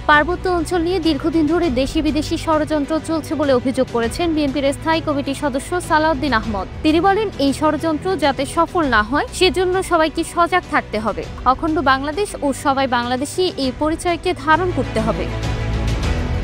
পার্বত্য অঞ্চল নিয়ে দীর্ঘদিন ধরে দেশি বিদেশি ষড়যন্ত্র চলছে বলে অভিযোগ করেছেন বিএনপির স্থায়ী কমিটির সদস্য সালাউদ্দিন আহমদ। তিনি বলেন, এই ষড়যন্ত্র যাতে সফল না হয় সেজন্য সবাইকে সজাগ থাকতে হবে। অখণ্ড বাংলাদেশ ও সবাই বাংলাদেশি এই পরিচয়কে ধারণ করতে হবে।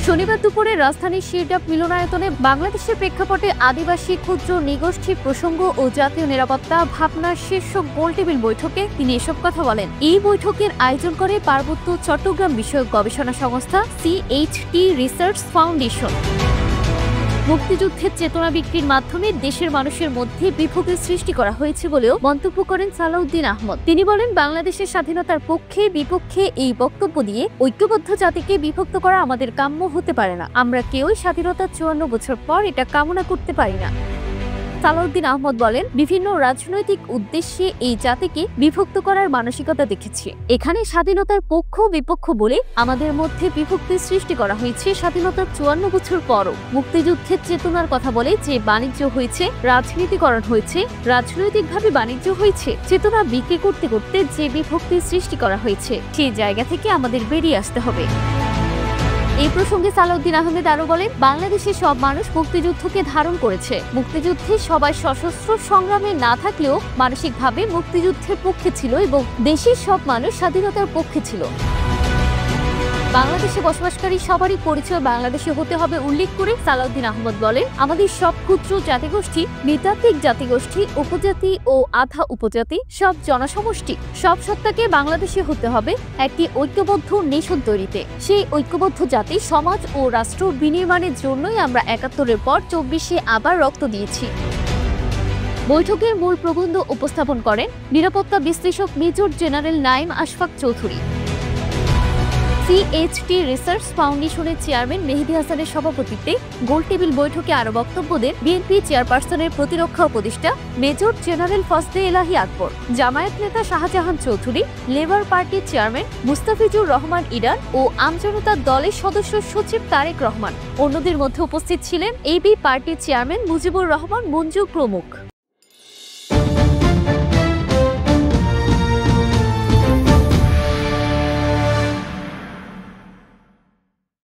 শনিবার দুপুরে রাজধানীর শিরডাপ মিলনায়তনে বাংলাদেশের প্রেক্ষাপটে আদিবাসী ক্ষুদ্র নৃগোষ্ঠী প্রসঙ্গ ও জাতীয় নিরাপত্তা ভাবনার শীর্ষক গোলটেবিল বৈঠকে তিনি এসব কথা বলেন। এই বৈঠকের আয়োজন করে পার্বত্য চট্টগ্রাম বিষয়ক গবেষণা সংস্থা CHT রিসার্চ ফাউন্ডেশন। মুক্তিযুদ্ধের চেতনা বিক্রির মাধ্যমে দেশের মানুষের মধ্যে বিভক্তি সৃষ্টি করা হয়েছে বলেও মন্তব্য করেন সালাউদ্দিন আহমদ। তিনি বলেন, বাংলাদেশের স্বাধীনতার পক্ষে বিপক্ষে এই বক্তব্য দিয়ে ঐক্যবদ্ধ জাতিকে বিভক্ত করা আমাদের কাম্য হতে পারে না। আমরা কেউই স্বাধীনতার 54 বছর পর এটা কামনা করতে পারি না। সালাউদ্দিন আহমদ বলেন, বিভিন্ন রাজনৈতিক উদ্দেশ্যে এই জাতিকে বিভক্ত করার মানসিকতা দেখেছি। এখানে স্বাধীনতার পক্ষ বিপক্ষ বলে আমাদের মধ্যে বিভক্তি সৃষ্টি করা হয়েছে স্বাধীনতার 54 বছর পরও। মুক্তিযুদ্ধের চেতনার কথা বলে যে বাণিজ্য হয়েছে, রাজনীতিকরণ হয়েছে, রাজনৈতিকভাবে বাণিজ্য হয়েছে, চেতনা বিক্রি করতে করতে যে বিভক্তি সৃষ্টি করা হয়েছে সেই জায়গা থেকে আমাদের বেরিয়ে আসতে হবে। এই প্রসঙ্গে সালাউদ্দিন আহমেদ আরো বলেন, বাংলাদেশের সব মানুষ মুক্তিযুদ্ধকে ধারণ করেছে। মুক্তিযুদ্ধে সবাই সশস্ত্র সংগ্রামে না থাকলেও মানসিকভাবে মুক্তিযুদ্ধের পক্ষে ছিল এবং দেশের সব মানুষ স্বাধীনতার পক্ষে ছিল। বাংলাদেশে বসবাসকারী সবারই পরিচয় বাংলাদেশে হতে হবে উল্লেখ করে সালাউদ্দিন আহমদ বলেন, আমাদের সব ক্ষুদ্র জাতিগোষ্ঠী, নৃতাত্ত্বিক জাতিগোষ্ঠী, উপজাতি ও আধা উপজাতি, সব জনসমষ্টি, সব সত্তাকে বাংলাদেশে হতে হবে একটি ঐক্যবদ্ধ নেশন তৈরিতে। সেই ঐক্যবদ্ধ জাতি, সমাজ ও রাষ্ট্র বিনির্মাণের জন্যই আমরা ৭১-এর পর ২৪-এ আবার রক্ত দিয়েছি। বৈঠকের মূল প্রবন্ধ উপস্থাপন করেন নিরাপত্তা বিশ্লেষক major general Naeem Ashfaq Chowdhury. CHT research ফাউন্ডেশনের চেয়ারম্যান মেহেদী হাসানের সভাপতিত্বে গোলটেবিল বৈঠকে আরো বক্তব্য দেন বিএনপি চেয়ারপারসনের প্রতিরক্ষা উপদেষ্টা মেজর জেনারেল ফজলে এলাহি আকবর, জামায়াত নেতা শাহজাহান চৌধুরী, লেবার পার্টির চেয়ারম্যান মুস্তাফিজুর রহমান ইরান ও আমজনতা দলের সদস্য সচিব তারেক রহমান। অন্যদের মধ্যে উপস্থিত ছিলেন AB পার্টির চেয়ারম্যান মুজিবুর রহমান মঞ্জু প্রমুখ।